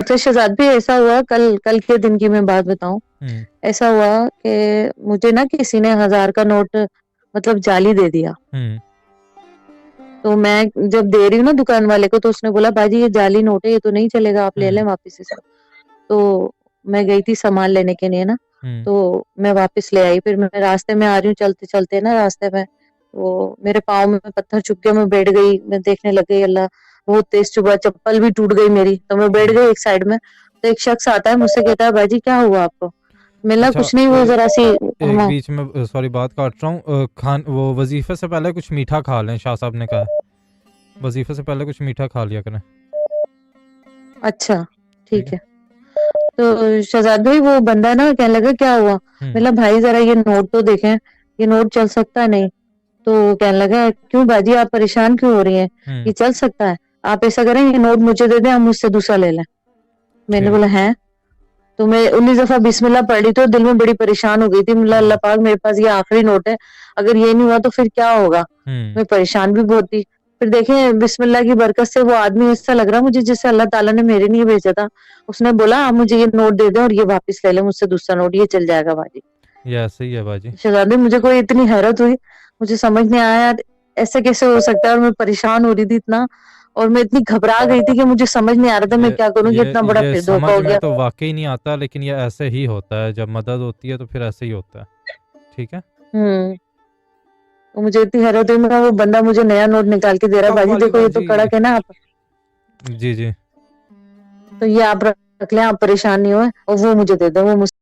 तो शहजाद भी ऐसा हुआ, कल कल के दिन की मैं बात बताऊँ। हुँ। ऐसा हुआ कि मुझे ना किसी ने 1000 का नोट मतलब जाली दे दिया। हुँ। तो मैं जब दे रही हूँ ना दुकान वाले को, तो उसने बोला भाजी ये जाली नोट है, ये तो नहीं चलेगा, आप ले हुँ। लें वापस इसे। तो मैं गई थी सामान लेने के लिए ना, हुँ। तो मैं वापस ले आई। फिर मैं रास्ते में आ रही हूँ, चलते-चलते ना रास्ते में, वो मेरे पाँव में पत्थर चुभ गया, मैं बैठ गई, मैं देखने लग गई, अल्लाह! बहुत तेज़ चुभा, चप्पल भी टूट गई मेरी, तो मैं बैठ हुँ। गई एक साइड में। तो एक शख्स आता है, मुझसे कहता है, "बाजी क्या हुआ आपको?" मैंने कहा, अच्छा, "कुछ नहीं, वो ज़रा-सी" एक हाँ, बीच में सॉरी बात काट रहा हूँ, खान वो वज़ीफ़े से पहले कुछ मीठा खा लें, शाह साहब ने कहा है। वज़ीफ़े से पहले कुछ मीठा खा लिया करें। अच्छा, ठीक ठीक है? है। तो शहज़ाद भाई वो बंदा ना कहने लगा, "क्या हुआ?" हुँ। मैंने कहा, "भाई ज़रा ये नोट तो देखें, ये नोट चल सकता है नहीं?" तो कहने लगा, "क्यों बाजी आप परेशान क्यों हो रही हैं? हुँ। ये चल सकता है। आप ऐसा करें ये नोट मुझे दे दें, आप मुझसे दूसरा ले लें।" मैंने ठीक। बोला, "हैं?" तो मैं 19 दफ़ा बिस्मिल्लाह पढ़ रही थी और दिल में बड़ी परेशान हो गई थी। बोला, "अल्लाह हुँ। पाक मेरे पास ये आखिरी नोट है, अगर ये नहीं हुआ तो फिर क्या होगा?" हुँ। मैं परेशान भी बहुत थी। फिर देखें बिस्मिल्लाह की बरकत से वो आदमी ऐसा लग रहा मुझे जैसे अल्लाह ताला ने मेरे लिए भेजा था। उसने बोला, "आप मुझे ये नोट दे दें और ये वापस ले लें मुझसे दूसरा नोट, ये चल जाएगा बाजी।" ये ऐसे ही है बाजी। शहज़ादी मुझे कोई इतनी हैरत हुई, मुझे समझ नहीं आया यार ऐसे कैसे हो सकता है, और मैं परेशान हो रही थी इतना, और मैं इतनी घबरा गई थी कि मुझे समझ नहीं आ रहा था मैं ये क्या करूँ, कि ये इतना बड़ा ये फिर धोखा समझ हो में गया। तो वाक़ई नहीं आता, लेकिन ये ऐसे ही होता है, जब मदद होती है तो फिर ऐसे ही होता है। ठीक है? हुँ, तो मुझे इतनी हैरत हुई, मैं कहा वो बंदा मुझे नया नोट निकाल के दे रहा है, कब बाजी वाली देखो ये तो बाजी? कड़क है ना आप, जी, जी। तो ये आप रख लें, आप परेशान नहीं होएँ, और वो मुझे दे दें, वो मुझसे